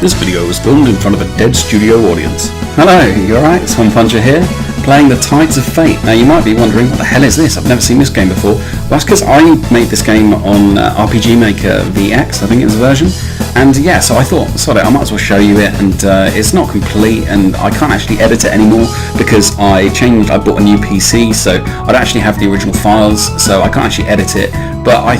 This video was filmed in front of a dead studio audience. Hello, you alright? Swan Puncher here, playing the Tides of Fate. Now you might be wondering, what the hell is this? I've never seen this game before. Well, that's because I made this game on RPG Maker VX, I think it's the version. And yeah, so I thought, sod it, I might as well show you it, and it's not complete, and I can't actually edit it anymore because I bought a new PC, so I don't actually have the original files, so I can't actually edit it. But I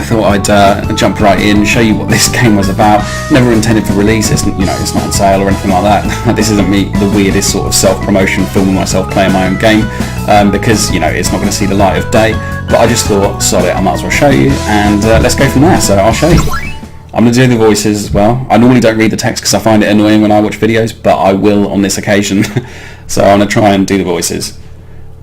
thought I'd jump right in, show you what this game was about. Never intended for release. It's not on sale or anything like that. This isn't me, the weirdest sort of self-promotion, filming myself playing my own game, because it's not going to see the light of day. But I just thought, sod it, I might as well show you, and let's go from there. So I'll show you. I'm going to do the voices as well. I normally don't read the text because I find it annoying when I watch videos, but I will on this occasion. So I'm going to try and do the voices.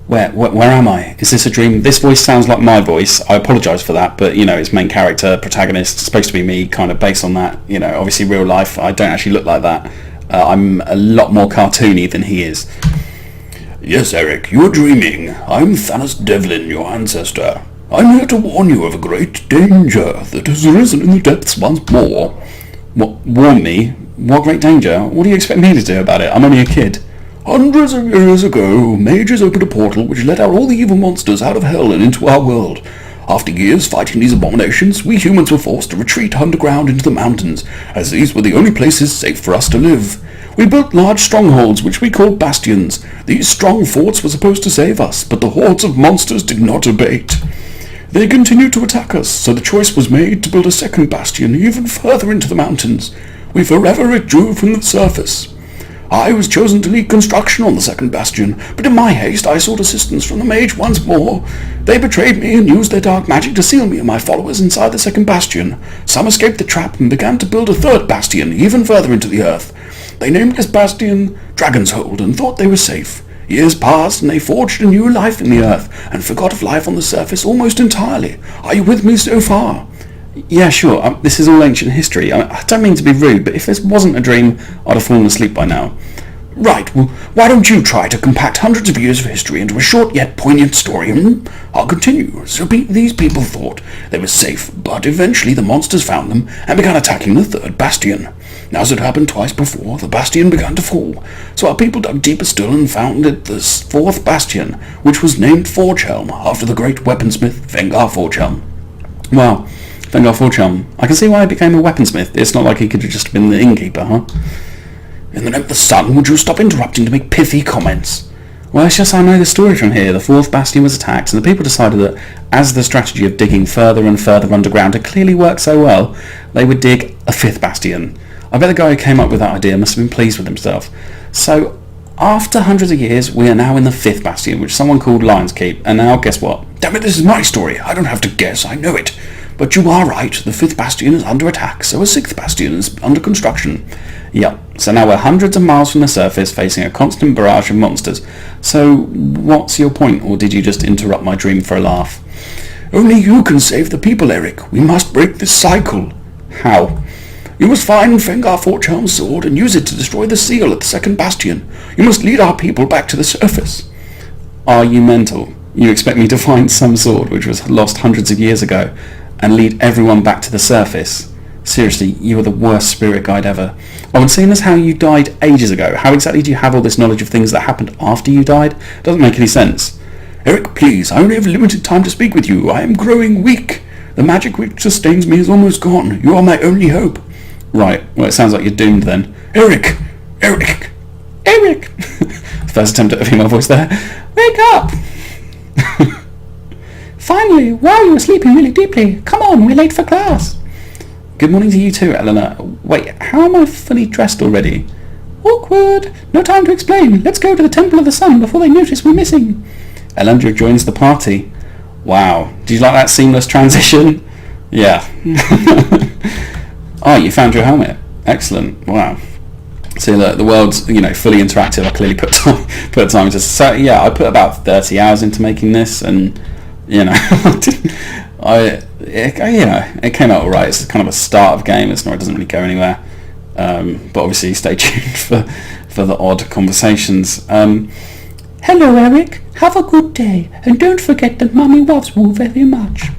Where am I? Is this a dream? This voice sounds like my voice. I apologise for that, but it's main character, protagonist, it's supposed to be me, kind of based on that. Obviously real life, I don't actually look like that. I'm a lot more cartoony than he is. Yes, Eric, you're dreaming. I'm Thanos Devlin, your ancestor. I'm here to warn you of a great danger that has arisen in the depths once more. What, warn me? What great danger? What do you expect me to do about it? I'm only a kid. Hundreds of years ago, mages opened a portal which let out all the evil monsters out of hell and into our world. After years fighting these abominations, we humans were forced to retreat underground into the mountains, as these were the only places safe for us to live. We built large strongholds which we called bastions. These strong forts were supposed to save us, but the hordes of monsters did not abate. They continued to attack us, so the choice was made to build a second bastion even further into the mountains. We forever withdrew from the surface. I was chosen to lead construction on the second bastion, but in my haste I sought assistance from the mage once more. They betrayed me and used their dark magic to seal me and my followers inside the second bastion. Some escaped the trap and began to build a third bastion even further into the earth. They named this bastion Dragon's Hold and thought they were safe. Years passed and they forged a new life in the earth and forgot of life on the surface almost entirely. Are you with me so far? Yeah, sure. This is all ancient history. I don't mean to be rude, but if this wasn't a dream, I'd have fallen asleep by now. Right, well, why don't you try to compact hundreds of years of history into a short yet poignant story? I'll continue. So these people thought they were safe, but eventually the monsters found them and began attacking the third bastion. Now, as it happened twice before, the bastion began to fall. So our people dug deeper still and founded the fourth bastion, which was named Forgehelm, after the great weaponsmith Vengar Forgehelm. Wow. Vengar Forgehelm. I can see why he became a weaponsmith. It's not like he could have just been the innkeeper, huh? In the name of the sun, would you stop interrupting to make pithy comments? Well, it's just I know the story from here. The fourth bastion was attacked, and the people decided that, as the strategy of digging further and further underground had clearly worked so well, they would dig a fifth bastion. I bet the guy who came up with that idea must have been pleased with himself. So, after hundreds of years, we are now in the fifth bastion, which someone called Lion's Keep, and now, guess what? Damn it, this is my story. I don't have to guess, I know it. But you are right, the fifth bastion is under attack, so a sixth bastion is under construction. Yep, so now we're hundreds of miles from the surface, facing a constant barrage of monsters. So, what's your point, or did you just interrupt my dream for a laugh? Only you can save the people, Eric. We must break this cycle. How? You must find Vengar Forgehelm's sword and use it to destroy the seal at the second bastion. You must lead our people back to the surface. Are you mental? You expect me to find some sword which was lost hundreds of years ago and lead everyone back to the surface? Seriously, you are the worst spirit guide ever. I would seeing as how you died ages ago, how exactly do you have all this knowledge of things that happened after you died? Doesn't make any sense. Eric, please, I only have limited time to speak with you. I am growing weak. The magic which sustains me is almost gone. You are my only hope. Right, well it sounds like you're doomed then. Eric! Eric! Eric! First attempt at a female voice there. Wake up! Finally, wow, you were sleeping really deeply. Come on, we're late for class. Good morning to you too, Eleanor. Wait, how am I fully dressed already? Awkward. No time to explain. Let's go to the Temple of the Sun before they notice we're missing. Eleanor joins the party. Wow. Did you like that seamless transition? Yeah. Oh, you found your helmet. Excellent. Wow. So the world's fully interactive. I clearly put time into. So yeah, I put about 30 hours into making this, and it came out alright. It's kind of a start of game. It doesn't really go anywhere. But obviously, stay tuned for the odd conversations. Hello, Eric. Have a good day, and don't forget that Mummy loves you very much.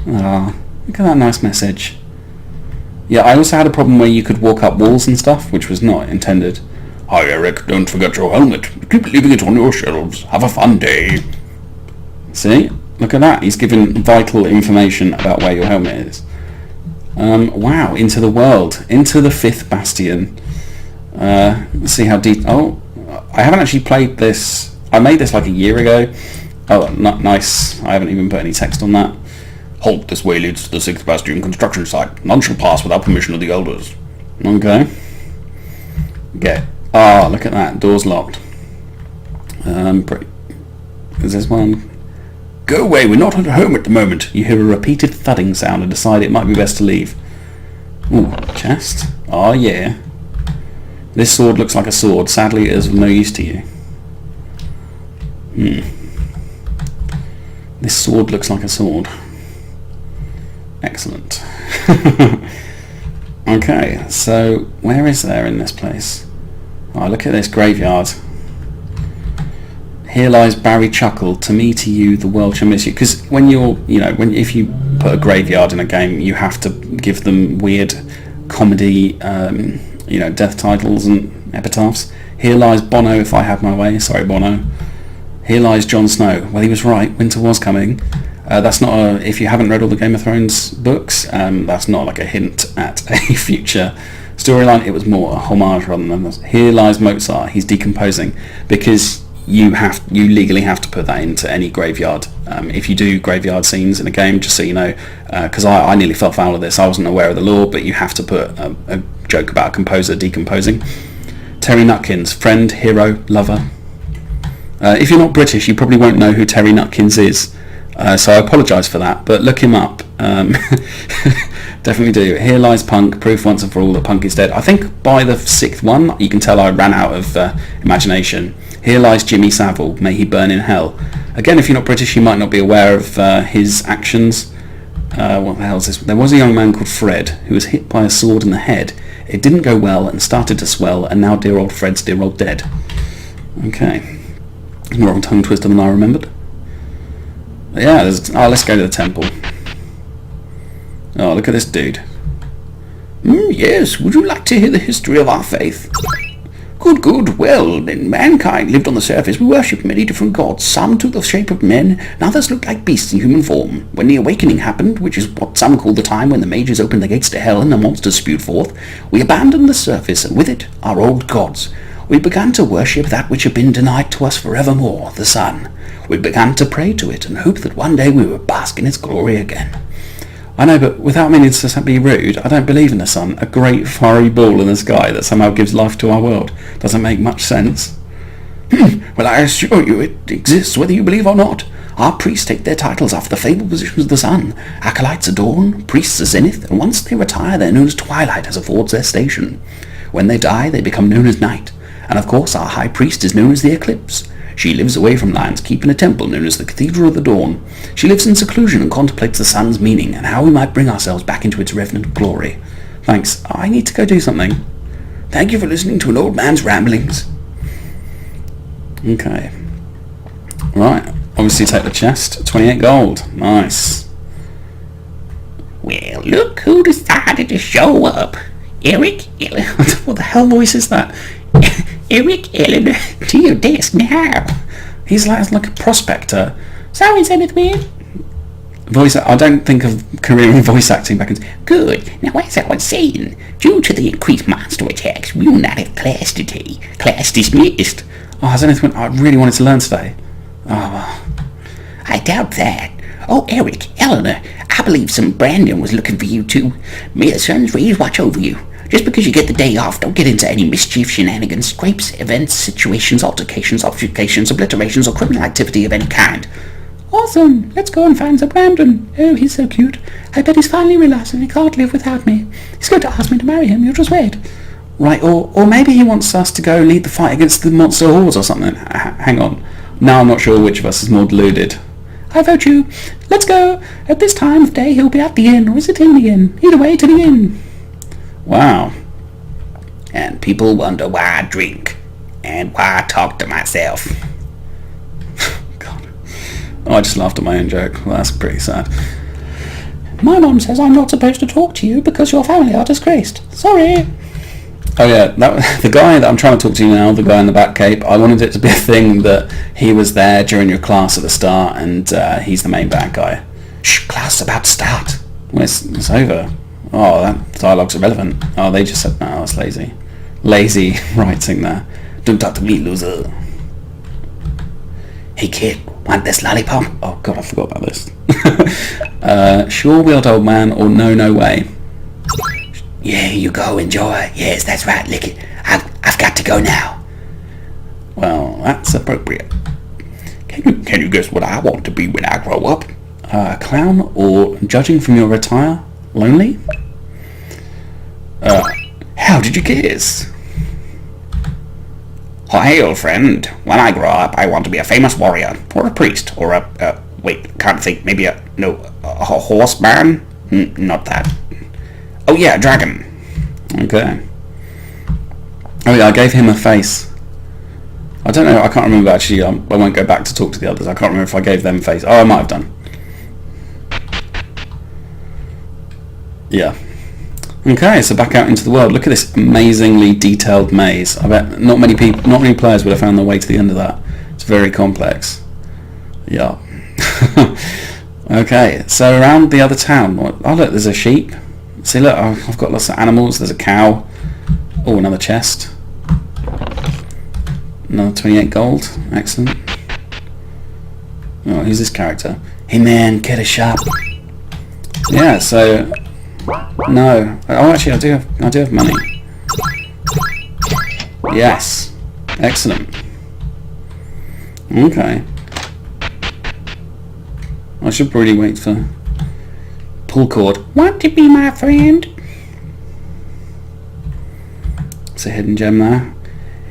Ah, look at that nice message. Yeah, I also had a problem where you could walk up walls and stuff, which was not intended. Hi Eric, don't forget your helmet. Keep leaving it on your shelves. Have a fun day. See? Look at that. He's given vital information about where your helmet is. Wow, into the world. Into the 5th Bastion. Let's see how deep... Oh, I haven't actually played this. I made this like a year ago. Oh, nice. I haven't even put any text on that. Halt, this way leads to the 6th Bastion construction site. None shall pass without permission of the elders. Okay. Ah, look at that. Door's locked. Is this one? Go away, we're not at home at the moment. You hear a repeated thudding sound and decide it might be best to leave. Ooh, chest. Oh yeah. This sword looks like a sword. Sadly, it is of no use to you. This sword looks like a sword. Excellent. Okay, so where is there in this place? Oh, look at this graveyard. Here lies Barry Chuckle, to me, to you, the world shall miss you. Because when you're, if you put a graveyard in a game, you have to give them weird comedy, death titles and epitaphs. Here lies Bono, if I had my way. Sorry, Bono. Here lies Jon Snow. Well, he was right. Winter was coming. That's not if you haven't read all the Game of Thrones books, that's not like a hint at a future storyline. It was more a homage rather than this. Here lies Mozart. He's decomposing, because you legally have to put that into any graveyard. If you do graveyard scenes in a game, just so you know, because I nearly fell foul of this. I wasn't aware of the law, but you have to put a joke about a composer decomposing. Terry Nutkins, friend, hero, lover. If you're not British, you probably won't know who Terry Nutkins is, so I apologise for that, but look him up. Definitely do. Here lies Punk, proof once and for all that Punk is dead. I think by the 6th one, you can tell I ran out of imagination. Here lies Jimmy Savile, may he burn in hell. Again, if you're not British, you might not be aware of his actions. What the hell is this? There was a young man called Fred who was hit by a sword in the head. It didn't go well and started to swell, and now dear old Fred's dear old dead. Okay. More of a tongue twister than I remembered. Yeah, let's go to the temple. Oh, look at this dude. Yes, would you like to hear the history of our faith? Good. Well, when mankind lived on the surface, we worshipped many different gods. Some took the shape of men, and others looked like beasts in human form. When the awakening happened, which is what some call the time when the mages opened the gates to hell and the monsters spewed forth, we abandoned the surface, and with it, our old gods. We began to worship that which had been denied to us forevermore, the sun. We began to pray to it and hope that one day we would bask in its glory again. I know, but without meaning to be rude, I don't believe in the sun, a great fiery ball in the sky that somehow gives life to our world. Doesn't make much sense. Well, I assure you it exists whether you believe or not. Our priests take their titles off the fabled positions of the sun. Acolytes are dawn, priests are zenith, and once they retire they're known as twilight, as affords their station. When they die they become known as night, and of course our high priest is known as the eclipse. She lives away from Lion's Keep in a temple known as the Cathedral of the Dawn. She lives in seclusion and contemplates the sun's meaning and how we might bring ourselves back into its revenant glory. Thanks. I need to go do something. Thank you for listening to an old man's ramblings. Okay. Right. Obviously take the chest. 28 gold. Nice. Well, look who decided to show up. Eric? What the hell voice is that? Eric Ellen, to your desk now. He's like a prospector. So is anything weird? I don't think of career in voice acting back in... Good. Now, as I was saying, due to the increased monster attacks, we will not have class today. Class dismissed. Oh, has anything I really wanted to learn today? Oh, I doubt that. Oh, Eric, Eleanor, I believe some Brandon was looking for you too. May the sun's rays watch over you. Just because you get the day off, don't get into any mischief, shenanigans, scrapes, events, situations, altercations, obfuscations, obliterations, or criminal activity of any kind. Awesome! Let's go and find Sir Brandon. Oh, he's so cute. I bet he's finally realising he can't live without me. He's going to ask me to marry him, you just wait. Right, or maybe he wants us to go lead the fight against the monster hordes or something. Hang on. Now I'm not sure which of us is more deluded. I vote you. Let's go. At this time of day he'll be at the inn, or is it in the inn? Either way, to the inn. Wow. And people wonder why I drink, and why I talk to myself. God. Oh, I just laughed at my own joke. Well, that's pretty sad. My mom says I'm not supposed to talk to you because your family are disgraced. Sorry. Oh yeah, the guy that I'm trying to talk to you now, the guy in the back cape, I wanted it to be a thing that he was there during your class at the start and he's the main bad guy. Shh, class about to start. Well, it's over. Oh, that dialogue's irrelevant. Oh, they just said, no, that's lazy. Lazy writing there. Don't talk to me, loser. Hey kid, want this lollipop? Oh god, I forgot about this. Sure, wheeled old man, or no way. Yeah, you go, enjoy. Yes, that's right, lick it. I've got to go now. Well, that's appropriate. Can you guess what I want to be when I grow up? A clown, or judging from your attire, lonely? How did you guess? Oh, hey, old friend. When I grow up, I want to be a famous warrior, or a priest, or wait, can't think, maybe a horseman? Not that. Oh yeah, a dragon. Okay. Oh yeah, I gave him a face. I don't know, I can't remember actually, I won't go back to talk to the others. I can't remember if I gave them face. Oh, I might have done. Yeah. Okay, so back out into the world. Look at this amazingly detailed maze. I bet not many players would have found their way to the end of that. It's very complex. Yeah. Okay, so around the other town. Oh look, there's a sheep. See, look, I've got lots of animals. There's a cow. Oh, another chest. Another 28 gold. Excellent. Oh, who's this character? Hey man, get a shop. Yeah, so... No. Oh, actually, I do have money. Yes. Excellent. Okay. I should probably wait for... Pull cord. Want to be my friend? It's a hidden gem there.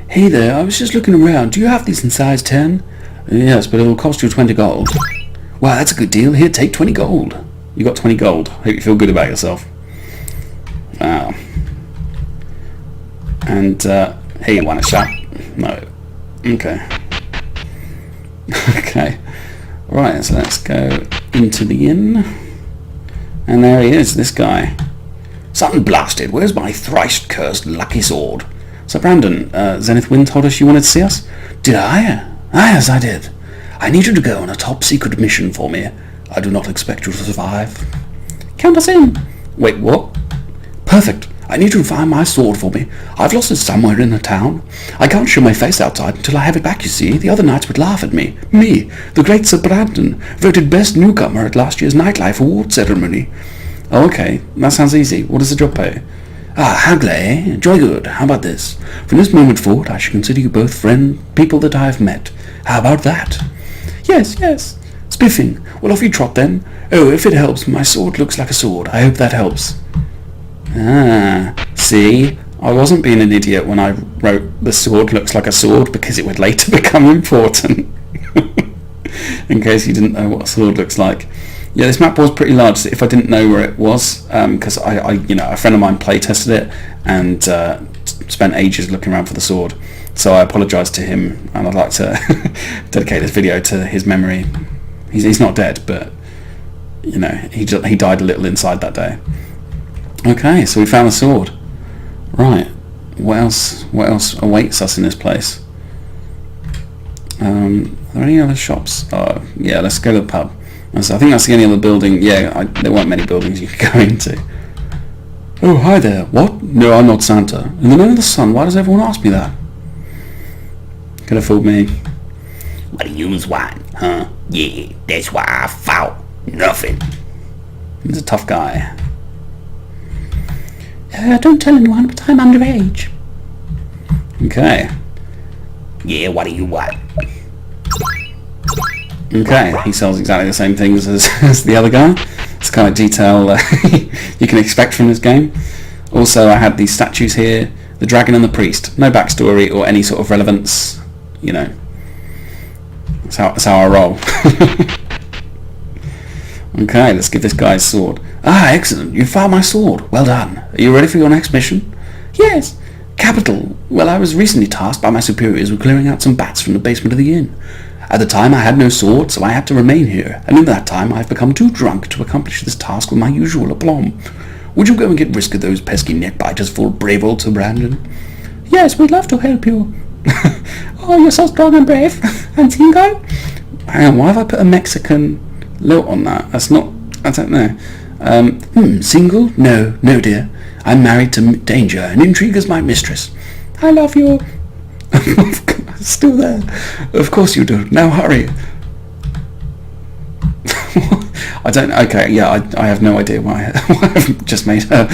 Hey there, I was just looking around. Do you have these in size 10? Yes, but it'll cost you 20 gold. Wow, that's a good deal. Here, take 20 gold. You got 20 gold. Hope you feel good about yourself. Wow. And, hey, you want a shop? No. Okay. Okay. Right, so let's go into the inn. And there he is, this guy. Something blasted. Where's my thrice cursed lucky sword? So Brandon, Zenith Wind told us you wanted to see us? Did I? Ah, yes, I did. I need you to go on a top secret mission for me. I do not expect you to survive. Count us in. Wait, what? Perfect. I need you to find my sword for me. I've lost it somewhere in the town. I can't show my face outside until I have it back, you see. The other knights would laugh at me. Me, the great Sir Brandon, voted best newcomer at last year's nightlife award ceremony. Oh, okay. That sounds easy. What does the job pay? Ah, haggle, eh? Jolly good. How about this? From this moment forward, I shall consider you both people that I have met. How about that? Yes, yes. Spiffing. Well, off you trot then. Oh, if it helps, my sword looks like a sword. I hope that helps. Ah, see? I wasn't being an idiot when I wrote the sword looks like a sword because it would later become important. In case you didn't know what a sword looks like. Yeah, this map was pretty large. So if I didn't know where it was, because I a friend of mine play tested it and spent ages looking around for the sword. So I apologise to him, and I'd like to dedicate this video to his memory. He's not dead, but he died a little inside that day. Okay, so we found the sword. Right, what else awaits us in this place? Are there any other shops? Yeah, let's go to the pub. So I think that's the only other building. Yeah, there weren't many buildings you could go into. Oh, hi there. What? No, I'm not Santa. In the name of the sun, why does everyone ask me that? Could have fooled me. What do you want, huh? Yeah, that's why I fought. Nothing. He's a tough guy. Don't tell anyone, but I'm underage. Okay. Yeah, what do you want? Okay, he sells exactly the same things as the other guy. It's the kind of detail you can expect from this game. Also, I had these statues here, the dragon and the priest. No backstory or any sort of relevance, That's how I roll. Okay, let's give this guy his sword. Ah, excellent. You found my sword. Well done. Are you ready for your next mission? Yes. Capital. Well, I was recently tasked by my superiors with clearing out some bats from the basement of the inn. At the time I had no sword, so I had to remain here, and in that time I have become too drunk to accomplish this task with my usual aplomb. Would you go and get rid of those pesky neckbiters for brave old Sir Brandon? Yes, we'd love to help you. Oh, you're so strong and brave. And single? Hang on, why have I put a Mexican lilt on that? That's not... I don't know. Single? No, dear. I'm married to Danger, and Intrigue is my mistress. I love you. Still there. Of course you do. Now hurry. I don't... Okay, yeah, I have no idea why I've just made her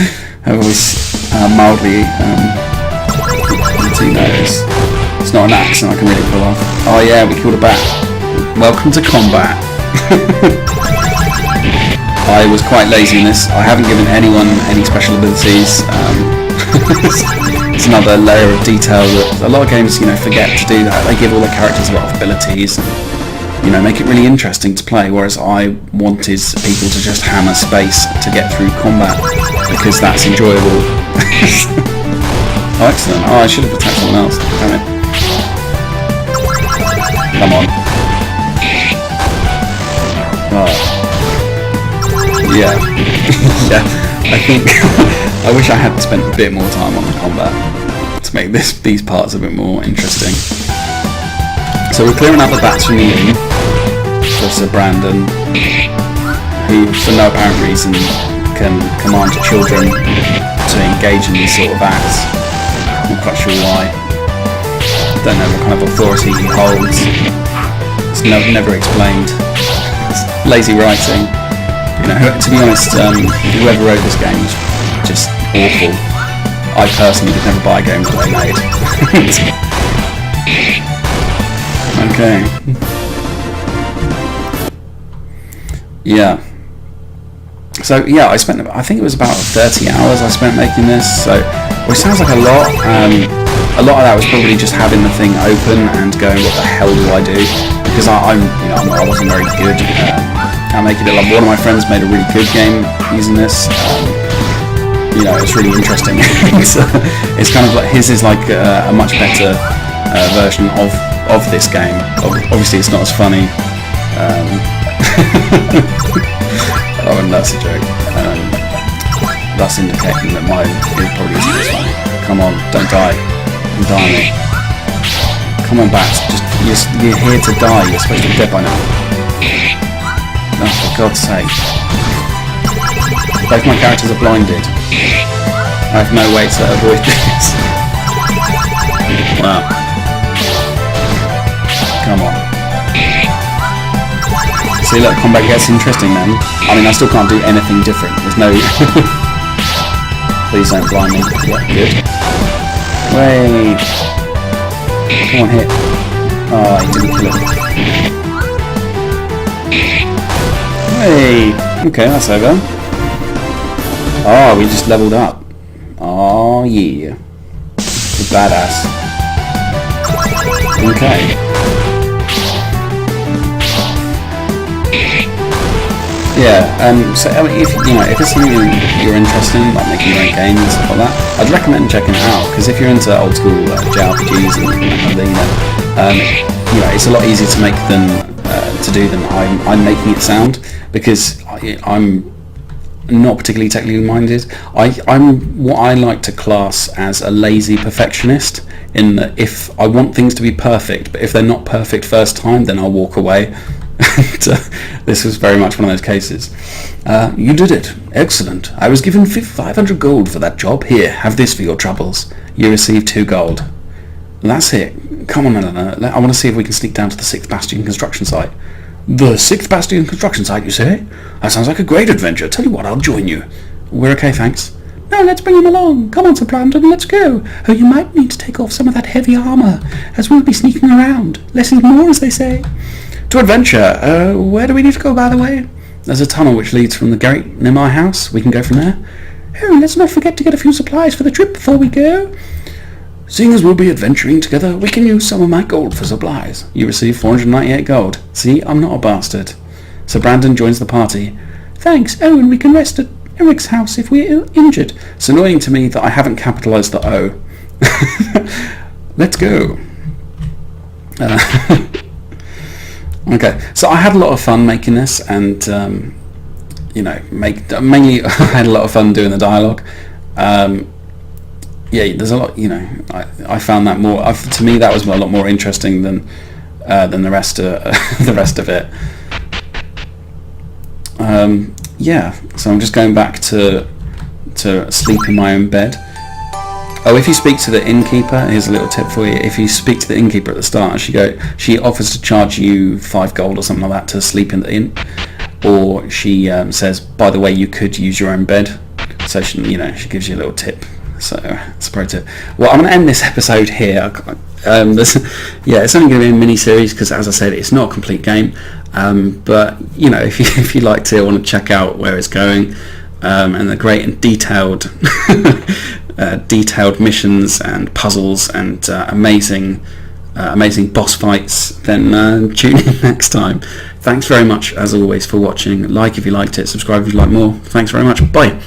voice mildly Latinos. It's not an accent I can really pull off. Oh yeah, we killed a bat. Welcome to combat. I was quite lazy in this. I haven't given anyone any special abilities. It's another layer of detail that a lot of games, forget to do that. They give all their characters a lot of abilities and, make it really interesting to play, whereas I wanted people to just hammer space to get through combat because that's enjoyable. Oh, excellent. Oh, I should have attacked someone else. Damn it. Come on. Oh. Yeah. Yeah. I think I wish I had spent a bit more time on the combat to make these parts a bit more interesting. So we're clearing out the bats from the inn for Sir Brandon, who for no apparent reason can command children to engage in these sort of acts. I'm not quite sure why. Don't know what kind of authority he holds. It's never explained. It's lazy writing. To be honest, whoever wrote this game was just awful. I personally would never buy games that they made. Okay. Yeah. So yeah, I think it was about 30 hours I spent making this, which sounds like a lot. A lot of that was probably just having the thing open and going, what the hell do I do? Because I wasn't very good at making it. Like, one of my friends made a really good game using this. It's really interesting. It's kind of like his is like a much better version of this game. Obviously, it's not as funny. Oh, and that's a joke. Thus indicating that mine probably isn't as funny. Come on, don't die. Don't die on me. Come on, bats. You're here to die. You're supposed to be dead by now. Oh, for God's sake. Both my characters are blinded. I have no way to avoid this. Wow. Come on. See, look, combat gets interesting then. I mean, I still can't do anything different. There's no... Please don't blind me. Yeah, good. Wait. Come on, hit. Oh, he didn't kill him. Wait. Okay, that's over. Oh, we just leveled up. Oh, yeah. We're badass. Okay. Yeah, so I mean, if it's something you're interested in, like making your own games and stuff like that, I'd recommend checking it out, because if you're into old school JRPGs and it's a lot easier to make than to do than I'm making it sound, because I'm not particularly technically minded. I'm what I like to class as a lazy perfectionist, in that if I want things to be perfect, but if they're not perfect first time, then I'll walk away. This was very much one of those cases. You did it. Excellent. I was given 500 gold for that job. Here, have this for your troubles. You receive 2 gold. That's it. Come on, Eleanor. I want to see if we can sneak down to the 6th Bastion construction site. The 6th Bastion construction site, you say? That sounds like a great adventure. Tell you what, I'll join you. We're okay, thanks. No, let's bring him along. Come on, Sir Brandon, let's go. Oh, you might need to take off some of that heavy armour, as we'll be sneaking around. Less is more, as they say. To adventure. Where do we need to go, by the way? There's a tunnel which leads from the gate near my house. We can go from there. Oh, let's not forget to get a few supplies for the trip before we go. Seeing as we'll be adventuring together, we can use some of my gold for supplies. You receive 498 gold. See, I'm not a bastard. Sir Brandon joins the party. Thanks. Oh, and we can rest at Eric's house if we're injured. It's annoying to me that I haven't capitalised the O. Okay, so I had a lot of fun making this, and mainly I had a lot of fun doing the dialogue. There's a lot. I found that more. To me, that was a lot more interesting than the rest of the rest of it. So I'm just going back to sleep in my own bed. Oh, if you speak to the innkeeper, here's a little tip for you. If you speak to the innkeeper at the start, she offers to charge you 5 gold or something like that to sleep in the inn, or she says, by the way, you could use your own bed. So she gives you a little tip. So it's a pro tip. Well, I'm going to end this episode here. It's only going to be a mini series because, as I said, it's not a complete game. But if you liked it, I want to check out where it's going, and the great and detailed missions and puzzles and amazing boss fights, then tune in next time. Thanks very much, as always, for watching. Like if you liked it, subscribe if you like more. Thanks very much. Bye.